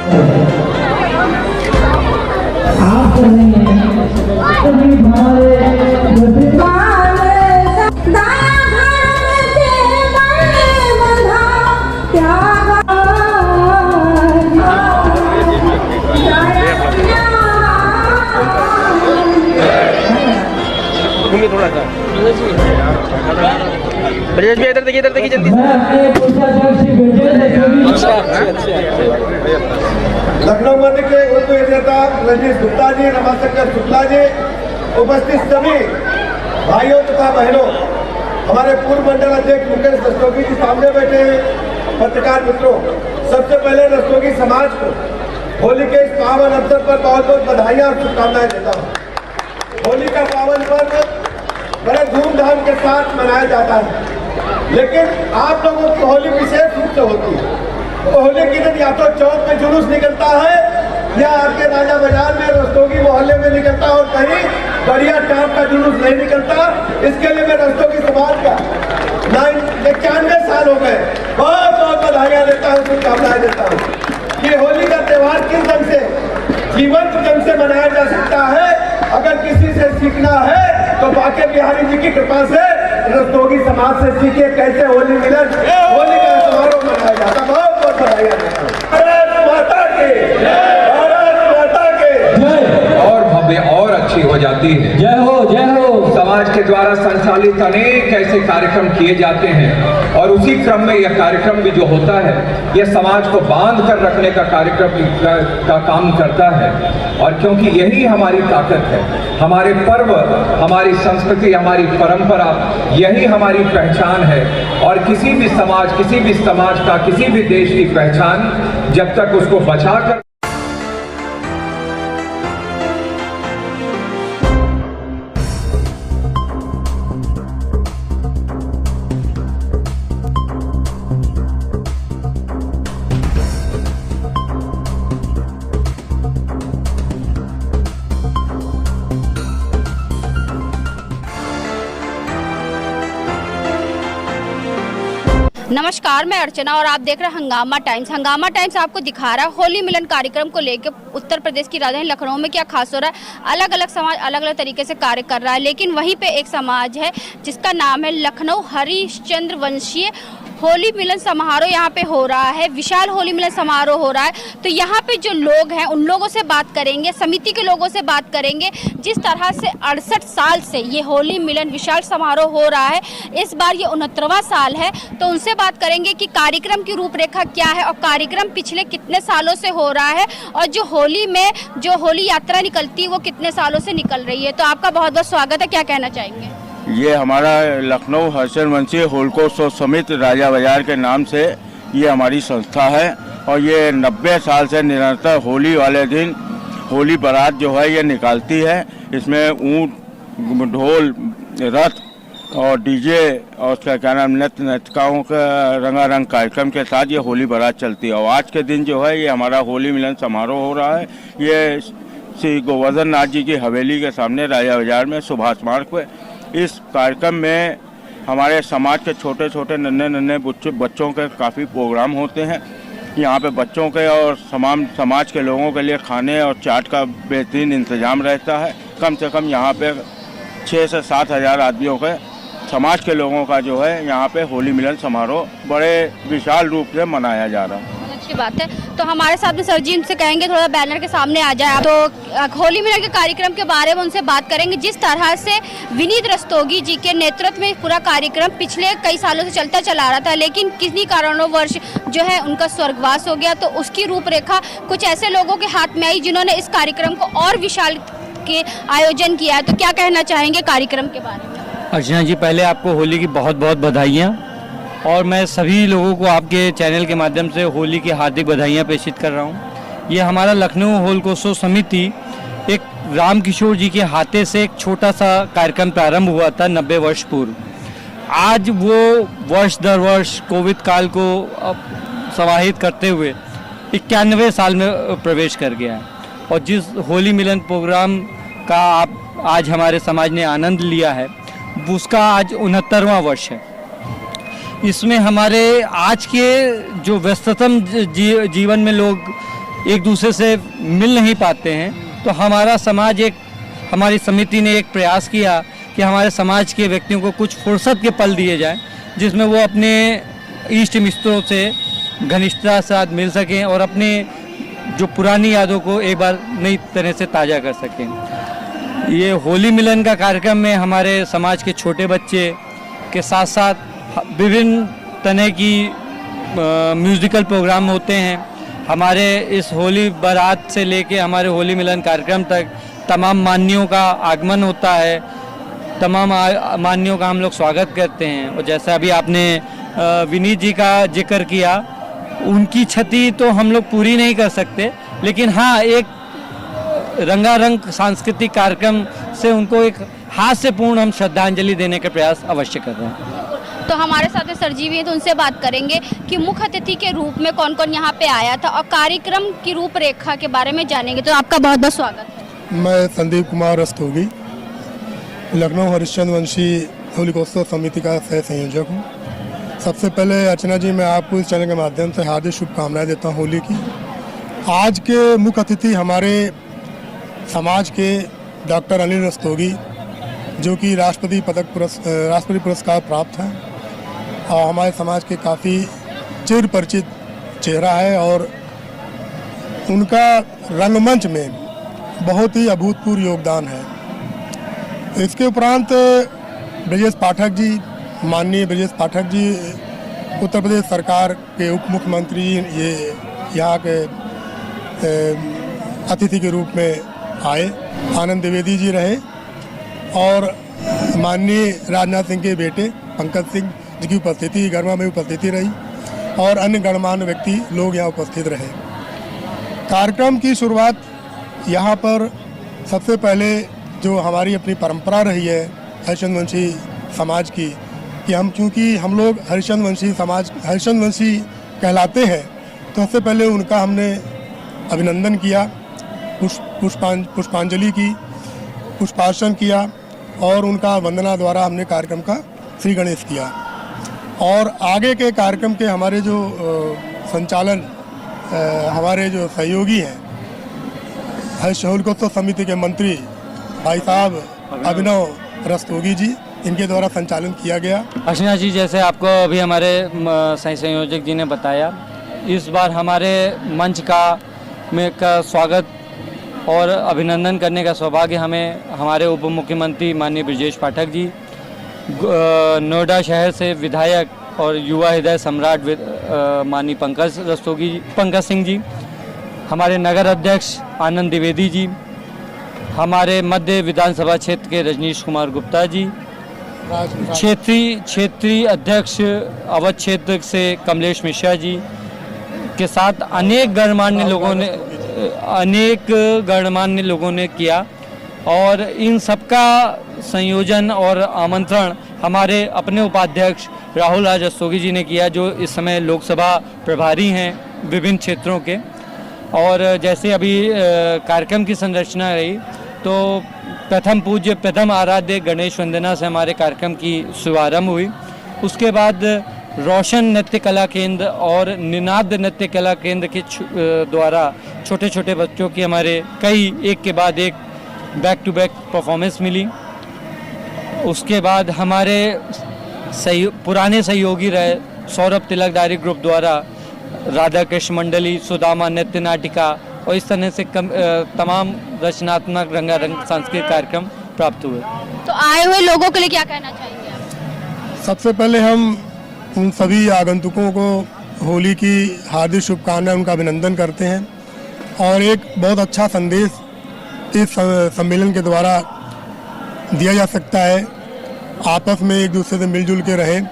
आप नहीं घूमिए थोड़ा सा। ब्रजेश भैया इधर देखिए जल्दी। लखनऊ मंदिर के उप विजेता रजनीश गुप्ता जी, रमाशंकर शुक्ला जी, उपस्थित सभी भाइयों तथा बहनों, हमारे पूर्व मंडल अध्यक्ष मुकेश रस्तोगी जी सामने बैठे हैं, पत्रकार मित्रों, सबसे पहले रस्तोगी समाज को होली के इस पावन अवसर पर बहुत बहुत बधाइयां और शुभकामनाएं देता हूँ। होली का पावन पर्व बड़े धूमधाम के साथ मनाया जाता है, लेकिन आप लोगों की होली विशेष रूप से होती है। तो होली के दिन या तो चौक में जुलूस निकलता है या आपके राजा बाजार में रस्तोगी मोहल्ले में निकलता है, और कहीं बढ़िया टाप का जुलूस नहीं निकलता। इसके लिए मैं रस्तोगी समाज का 91 साल हो गए बहुत बहुत बधाइयां देता हूँ, शुभकामनाएं देता हूँ। ये होली का त्योहार किस ढंग से, जीवंत ढंग से मनाया जा सकता है, अगर किसी से सीखना है तो बांके बिहारी जी की कृपा से रस्तोगी समाज से सीखे कैसे होली मिलन, होली का समारोह मनाया जाता। बहुत बहुत बधाइयां देता हूँ। भारत माता की, भारत माता की। और भव्य और अच्छी हो जाती है। जय हो समाज के द्वारा संचालित अनेक ऐसे कार्यक्रम किए जाते हैं, और उसी क्रम में यह कार्यक्रम भी जो होता है, यह समाज को बांध कर रखने का कार्यक्रम का काम करता है। और क्योंकि यही हमारी ताकत है, हमारे पर्व, हमारी संस्कृति, हमारी परंपरा, यही हमारी पहचान है। और किसी भी समाज का, किसी भी देश की पहचान जब तक उसको बचा कर नमस्कार, मैं अर्चना और आप देख रहे हैं हंगामा टाइम्स। हंगामा टाइम्स आपको दिखा रहा है होली मिलन कार्यक्रम को लेकर उत्तर प्रदेश की राजधानी लखनऊ में क्या खास हो रहा है। अलग अलग समाज अलग अलग तरीके से कार्य कर रहा है, लेकिन वहीं पे एक समाज है जिसका नाम है लखनऊ हरिश्चंद्र वंशीय होली मिलन समारोह यहाँ पे हो रहा है। विशाल होली मिलन समारोह हो रहा है। तो यहाँ पे जो लोग हैं उन लोगों से बात करेंगे, समिति के लोगों से बात करेंगे। जिस तरह से 68 साल से ये होली मिलन विशाल समारोह हो रहा है, इस बार ये 69वां साल है, तो उनसे बात करेंगे कि कार्यक्रम की रूपरेखा क्या है और कार्यक्रम पिछले कितने सालों से हो रहा है, और जो होली में जो होली यात्रा निकलती है वो कितने सालों से निकल रही है। तो आपका बहुत बहुत स्वागत है, क्या कहना चाहेंगे? ये हमारा लखनऊ हरिश्चंद्र वंशीय होलिकोत्सव समिति राजा बाजार के नाम से ये हमारी संस्था है, और ये 90 साल से निरंतर होली वाले दिन होली बारात जो है ये निकालती है। इसमें ऊंट, ढोल, रथ और डीजे और उसका क्या नाम नृत्यकारों का रंगारंग कार्यक्रम के साथ ये होली बारात चलती है। और आज के दिन जो है ये हमारा होली मिलन समारोह हो रहा है। ये श्री गोवर्धन नाथ जी की हवेली के सामने राजा बाजार में सुभाष मार्ग पे। इस कार्यक्रम में हमारे समाज के छोटे छोटे नन्हे बच्चों के काफ़ी प्रोग्राम होते हैं। यहाँ पे बच्चों के और समाज के लोगों के लिए खाने और चाट का बेहतरीन इंतजाम रहता है। कम से कम यहाँ पे 6 से 7 हज़ार आदमियों के समाज के लोगों का जो है यहाँ पे होली मिलन समारोह बड़े विशाल रूप से मनाया जा रहा है। अच्छी बात है। तो हमारे साथ में सर जी उनसे कहेंगे थोड़ा बैनर के सामने आ जाए, तो होली मिलन के कार्यक्रम के बारे में उनसे बात करेंगे। जिस तरह से विनीत रस्तोगी जी के नेतृत्व में पूरा कार्यक्रम पिछले कई सालों से चलता चला रहा था, लेकिन किन्हीं कारणोंवश जो है उनका स्वर्गवास हो गया, तो उसकी रूपरेखा कुछ ऐसे लोगों के हाथ में आई जिन्होंने इस कार्यक्रम को और विशाल के आयोजन किया है। तो क्या कहना चाहेंगे कार्यक्रम के बारे में? अर्चना जी, पहले आपको होली की बहुत बहुत बधाइयाँ, और मैं सभी लोगों को आपके चैनल के माध्यम से होली की हार्दिक बधाइयाँ प्रेषित कर रहा हूँ। ये हमारा लखनऊ होलिकोत्सव समिति एक रामकिशोर जी के हाथे से एक छोटा सा कार्यक्रम प्रारंभ हुआ था 90 वर्ष पूर्व। आज वो वर्ष दर वर्ष कोविड काल को समाहित करते हुए 91वें साल में प्रवेश कर गया है। और जिस होली मिलन प्रोग्राम का आप आज हमारे समाज ने आनंद लिया है, उसका आज 69वां वर्ष है। इसमें हमारे आज के जो व्यस्ततम जीवन में लोग एक दूसरे से मिल नहीं पाते हैं, तो हमारा समाज हमारी समिति ने एक प्रयास किया कि हमारे समाज के व्यक्तियों को कुछ फुर्सत के पल दिए जाएं, जिसमें वो अपने इष्ट मित्रों से घनिष्ठता के साथ मिल सकें और अपने जो पुरानी यादों को एक बार नई तरह से ताज़ा कर सकें। ये होली मिलन का कार्यक्रम में हमारे समाज के छोटे बच्चे के साथ साथ विभिन्न तरह की म्यूज़िकल प्रोग्राम होते हैं। हमारे इस होली बारात से लेके हमारे होली मिलन कार्यक्रम तक तमाम मान्यों का आगमन होता है, तमाम मान्यों का हम लोग स्वागत करते हैं। और जैसा अभी आपने विनीत जी का जिक्र किया, उनकी क्षति तो हम लोग पूरी नहीं कर सकते, लेकिन हाँ, एक रंगारंग सांस्कृतिक कार्यक्रम से उनको एक हास्यपूर्ण हम श्रद्धांजलि देने का प्रयास अवश्य कर रहे हैं। तो हमारे साथ सर जी भी हैं, तो उनसे बात करेंगे कि मुख्य अतिथि के रूप में कौन कौन यहाँ पे आया था और कार्यक्रम की रूपरेखा के बारे में जानेंगे। तो आपका बहुत बहुत स्वागत है। मैं संदीप कुमार रस्तोगी, लखनऊ हरिश्चंद्र वंशी होलिकोत्सव समिति का सह संयोजक हूँ। सबसे पहले अर्चना जी, मैं आपको इस चैनल के माध्यम से हार्दिक शुभकामनाएं देता हूँ होली की। आज के मुख्य अतिथि हमारे समाज के डॉक्टर अनिल रस्तोगी, जो कि राष्ट्रपति पुरस्कार प्राप्त हैं और हमारे समाज के काफ़ी चिर परिचित चेहरा है, और उनका रंगमंच में बहुत ही अभूतपूर्व योगदान है। इसके उपरांत ब्रजेश पाठक जी, माननीय ब्रजेश पाठक जी उत्तर प्रदेश सरकार के उप मुख्यमंत्री, ये यहाँ के अतिथि के रूप में आए। आनंद द्विवेदी जी रहे, और माननीय राजनाथ सिंह के बेटे पंकज सिंह जी की उपस्थिति गर्मा में उपस्थिति रही, और अन्य गणमान्य व्यक्ति लोग यहाँ उपस्थित रहे। कार्यक्रम की शुरुआत यहाँ पर सबसे पहले जो हमारी अपनी परंपरा रही है हरिश्चंद्र वंशी समाज की, कि चूँकि हम लोग हरिश्चंद्र वंशी समाज हरिश्चंद्र वंशी कहलाते हैं, तो सबसे पहले उनका हमने अभिनंदन किया, पुष्पांजलि की, पुष्पार्चन किया, और उनका वंदना द्वारा हमने कार्यक्रम का श्री गणेश किया। और आगे के कार्यक्रम के हमारे जो संचालन हमारे जो सहयोगी हैं होलिकोत्सव समिति के मंत्री भाई साहब अभिनव रस्तोगी जी, इनके द्वारा संचालन किया गया। अर्चना जी, जैसे आपको अभी हमारे सह संयोजक जी ने बताया, इस बार हमारे मंच का स्वागत और अभिनंदन करने का सौभाग्य हमें हमारे उप मुख्यमंत्री माननीय ब्रजेश पाठक जी, नोएडा शहर से विधायक और युवा हृदय सम्राट माननीय पंकज सिंह जी, हमारे नगर अध्यक्ष आनंद द्विवेदी जी, हमारे मध्य विधानसभा क्षेत्र के रजनीश कुमार गुप्ता जी, क्षेत्रीय अध्यक्ष अवध क्षेत्र से कमलेश मिश्रा जी के साथ अनेक गणमान्य लोगों ने किया। और इन सबका संयोजन और आमंत्रण हमारे अपने उपाध्यक्ष राहुल राज रस्तोगी जी ने किया, जो इस समय लोकसभा प्रभारी हैं विभिन्न क्षेत्रों के। और जैसे अभी कार्यक्रम की संरचना रही, तो प्रथम आराध्य गणेश वंदना से हमारे कार्यक्रम की शुभारंभ हुई। उसके बाद रोशन नृत्य कला केंद्र और निनाद नृत्य कला केंद्र के द्वारा छोटे छोटे बच्चों की हमारे एक के बाद एक बैक टू बैक परफॉर्मेंस मिली। उसके बाद हमारे पुराने सहयोगी रहे सौरभ तिलकदारी ग्रुप द्वारा राधा कृष्ण मंडली, सुदामा नृत्य नाटिका और इस तरह से तमाम रचनात्मक रंगारंग सांस्कृतिक कार्यक्रम प्राप्त हुए। तो आए हुए लोगों के लिए क्या कहना चाहेंगे आप? सबसे पहले हम उन सभी आगंतुकों को होली की हार्दिक शुभकामनाएं, उनका अभिनंदन करते हैं, और एक बहुत अच्छा संदेश इस सम्मेलन के द्वारा दिया जा सकता है। आपस में एक दूसरे से मिलजुल के रहें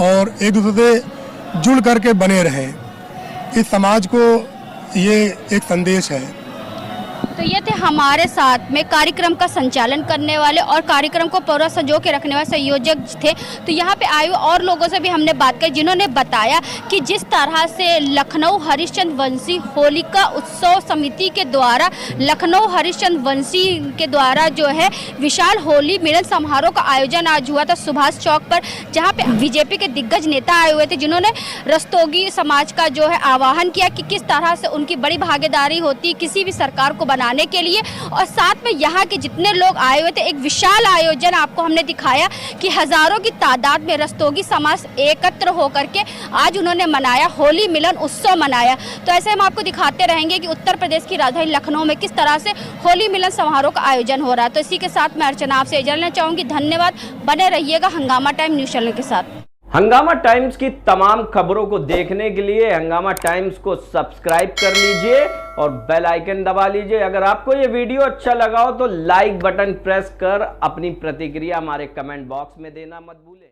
और एक दूसरे से जुड़ करके बने रहें। इस समाज को ये एक संदेश है। तो ये थे हमारे साथ में कार्यक्रम का संचालन करने वाले और कार्यक्रम को पूरा संजो के रखने वाले संयोजक थे। तो यहाँ पे आए हुए और लोगों से भी हमने बात की, जिन्होंने बताया कि जिस तरह से लखनऊ हरिश्चंद्र वंशी होलिका उत्सव समिति के द्वारा लखनऊ हरिश्चंद्र वंशी के द्वारा जो है विशाल होली मिलन समारोह का आयोजन आज हुआ था सुभाष चौक पर, जहाँ पे बीजेपी के दिग्गज नेता आए हुए थे, जिन्होंने रस्तोगी समाज का जो है आह्वान किया कि किस तरह से उनकी बड़ी भागीदारी होती किसी भी सरकार को बनाने के लिए। और साथ में यहाँ के जितने लोग आए हुए थे, एक विशाल आयोजन आपको हमने दिखाया कि हजारों की तादाद में रस्तोगी समाज एकत्र होकर के आज उन्होंने मनाया होली मिलन उत्सव मनाया। तो ऐसे हम आपको दिखाते रहेंगे कि उत्तर प्रदेश की राजधानी लखनऊ में किस तरह से होली मिलन समारोह का आयोजन हो रहा है। तो इसी के साथ मैं अर्चना आपसे इजाजत लेना चाहूंगी। धन्यवाद, बने रहिएगा हंगामा टाइम न्यूज चैनल के साथ। हंगामा टाइम्स की तमाम खबरों को देखने के लिए हंगामा टाइम्स को सब्सक्राइब कर लीजिए और बेल आइकन दबा लीजिए। अगर आपको ये वीडियो अच्छा लगा हो तो लाइक बटन प्रेस कर अपनी प्रतिक्रिया हमारे कमेंट बॉक्स में देना मत भूलें।